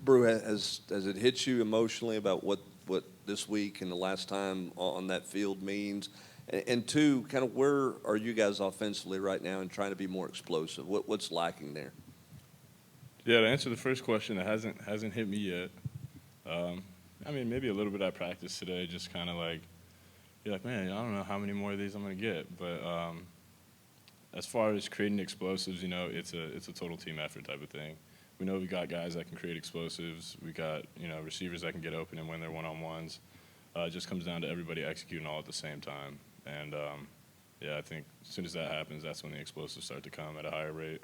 Bru, has it hit you emotionally about what this week and the last time on that field means? And two, kind of where are you guys offensively right now and trying to be more explosive? What's lacking there? Yeah, to answer the first question, it hasn't hit me yet. I mean, maybe a little bit at practice today, just kind of like, you're like, man, I don't know how many more of these I'm going to get. But as far as creating explosives, it's a total team effort type of thing. We know we got guys that can create explosives. We got, receivers that can get open and win their one-on-ones. It just comes down to everybody executing all at the same time. And, yeah, I think as soon as that happens, that's when the explosives start to come at a higher rate.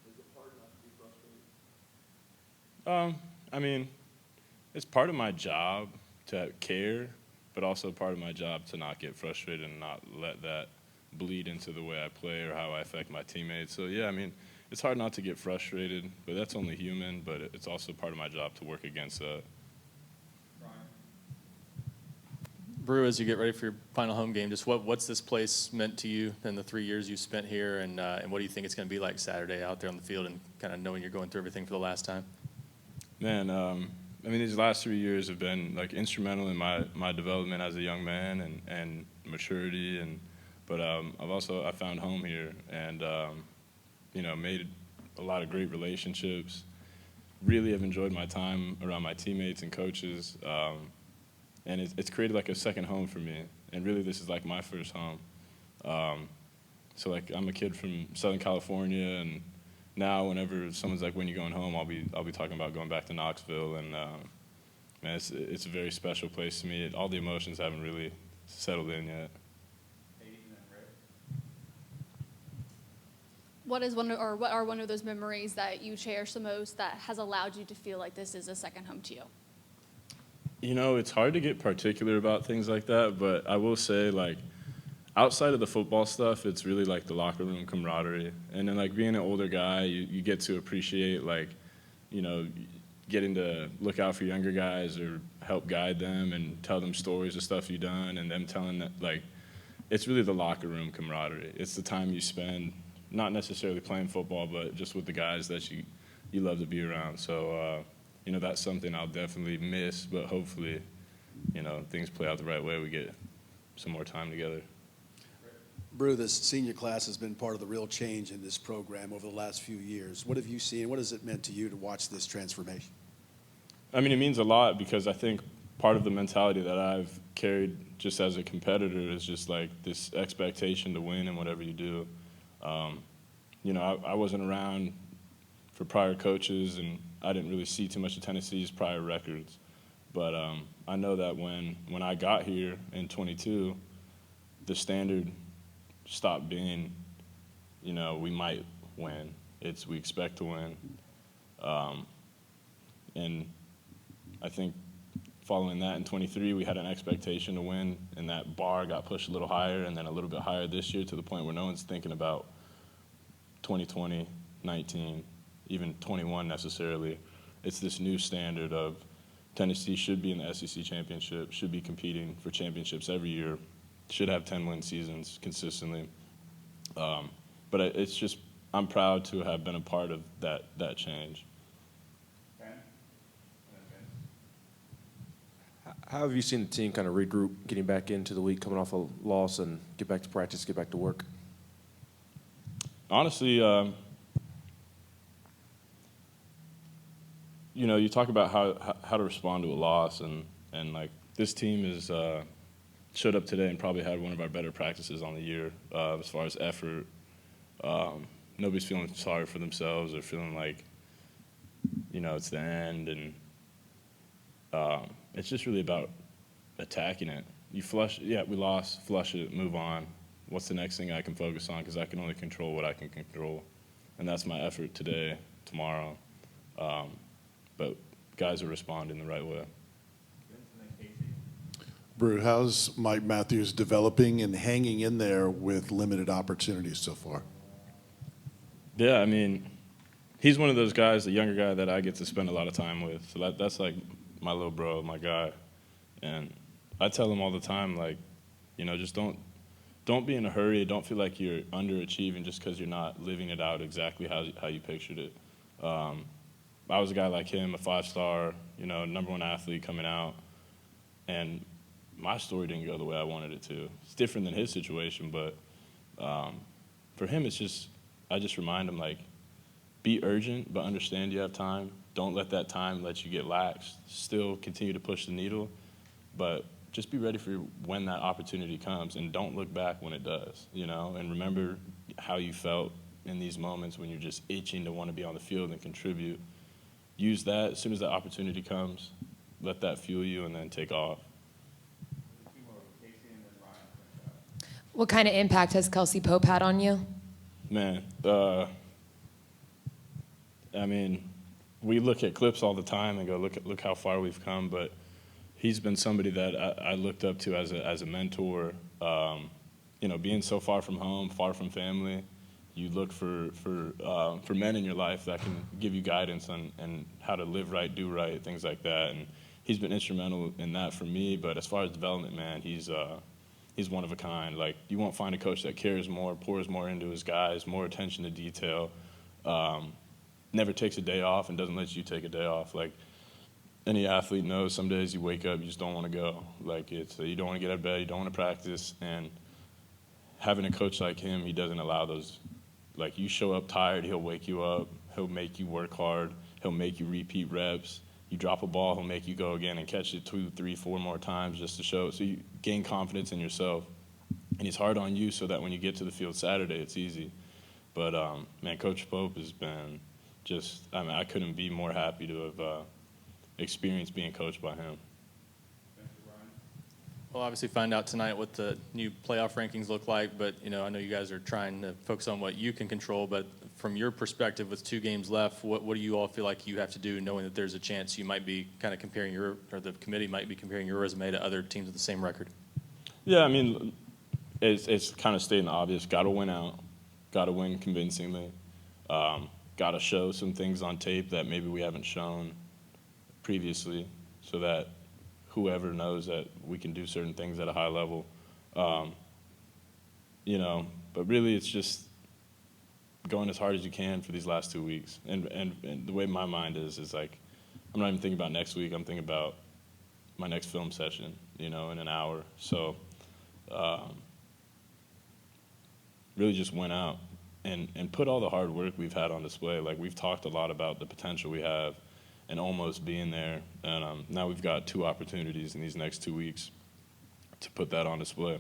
Is it hard not to be frustrated? I mean, it's part of my job to care, but also part of my job to not get frustrated and not let that bleed into the way I play or how I affect my teammates. So, yeah, I mean, it's hard not to get frustrated, but that's only human, but it's also part of my job to work against that. Bru, as you get ready for your final home game, just what's this place meant to you in the 3 years you spent here, and what do you think it's going to be like Saturday out there on the field and kind of knowing you're going through everything for the last time? Man, I mean, these last 3 years have been like instrumental in my development as a young man and maturity, but I found home here and made a lot of great relationships. Really have enjoyed my time around my teammates and coaches. And it's created like a second home for me. And really, this is like my first home. So like I'm a kid from Southern California, and now whenever someone's like, "When you going home?" I'll be talking about going back to Knoxville. And man, it's a very special place to me. All the emotions haven't really settled in yet. What are one of those memories that you cherish the most that has allowed you to feel like this is a second home to you? It's hard to get particular about things like that, but I will say, like, outside of the football stuff, it's really like the locker room camaraderie. And then, like, being an older guy, you get to appreciate, like, getting to look out for younger guys or help guide them and tell them stories of stuff you've done, and them telling that, like, it's really the locker room camaraderie. It's the time you spend, not necessarily playing football, but just with the guys that you love to be around. So, that's something I'll definitely miss, but hopefully, things play out the right way. We get some more time together. Bru, this senior class has been part of the real change in this program over the last few years. What have you seen? What has it meant to you to watch this transformation? I mean, it means a lot because I think part of the mentality that I've carried just as a competitor is just like this expectation to win in whatever you do. I wasn't around for prior coaches, and I didn't really see too much of Tennessee's prior records. But I know that when I got here in 22, the standard stopped being, we might win. It's we expect to win. And I think following that in 23, we had an expectation to win, and that bar got pushed a little higher and then a little bit higher this year to the point where no one's thinking about 2020, 19, even 21 necessarily. It's this new standard of Tennessee should be in the SEC championship, should be competing for championships every year, should have 10-win seasons consistently. But it's just, I'm proud to have been a part of that change. How have you seen the team kind of regroup, getting back into the week, coming off a loss, and get back to practice, get back to work? Honestly, you talk about how to respond to a loss, and like this team is showed up today and probably had one of our better practices on the year as far as effort. Nobody's feeling sorry for themselves or feeling like it's the end, and it's just really about attacking it. You flush, yeah, we lost, flush it, move on. What's the next thing I can focus on? Because I can only control what I can control, and that's my effort today, tomorrow. But guys are responding the right way. Bru, how's Mike Matthews developing and hanging in there with limited opportunities so far? Yeah, I mean, he's one of those guys, the younger guy that I get to spend a lot of time with. So that's like my little bro, my guy. And I tell him all the time, like, just don't be in a hurry. Don't feel like you're underachieving just because you're not living it out exactly how you pictured it. I was a guy like him, a 5-star, #1 athlete coming out, and my story didn't go the way I wanted it to. It's different than his situation, but for him, I just remind him, like, be urgent, but understand you have time. Don't let that time let you get lax. Still continue to push the needle, but just be ready for when that opportunity comes, and don't look back when it does, and remember how you felt in these moments when you're just itching to want to be on the field and contribute. Use that as soon as that opportunity comes, let that fuel you, and then take off. What kind of impact has Kelsey Pope had on you? Man, I mean, we look at clips all the time and go, look how far we've come, but he's been somebody that I looked up to as a mentor. Being so far from home, far from family, you look for men in your life that can give you guidance on how to live right, do right, things like that. And he's been instrumental in that for me. But as far as development, man, he's one of a kind. Like, you won't find a coach that cares more, pours more into his guys, more attention to detail, never takes a day off and doesn't let you take a day off. Like, any athlete knows, some days you wake up, you just don't want to go. Like, you don't want to get out of bed, you don't want to practice. And having a coach like him, he doesn't allow those. Like, you show up tired, he'll wake you up, he'll make you work hard, he'll make you repeat reps. You drop a ball, he'll make you go again and catch it 2, 3, 4 more times just to show. So you gain confidence in yourself. And he's hard on you so that when you get to the field Saturday, it's easy. But, man, Coach Pope has been I couldn't be more happy to have experienced being coached by him. We'll obviously find out tonight what the new playoff rankings look like, but I know you guys are trying to focus on what you can control, but from your perspective with 2 games left, what do you all feel like you have to do, knowing that there's a chance you might be kind of comparing or the committee might be comparing your resume to other teams with the same record? Yeah, I mean, it's kind of stating the obvious. Got to win out. Got to win convincingly. Got to show some things on tape that maybe we haven't shown previously, so that whoever knows that we can do certain things at a high level. But really it's just going as hard as you can for these last 2 weeks. And the way my mind is like, I'm not even thinking about next week, I'm thinking about my next film session, in an hour. So really just went out and put all the hard work we've had on display. Like, we've talked a lot about the potential we have and almost being there. And now we've got 2 opportunities in these next 2 weeks to put that on display.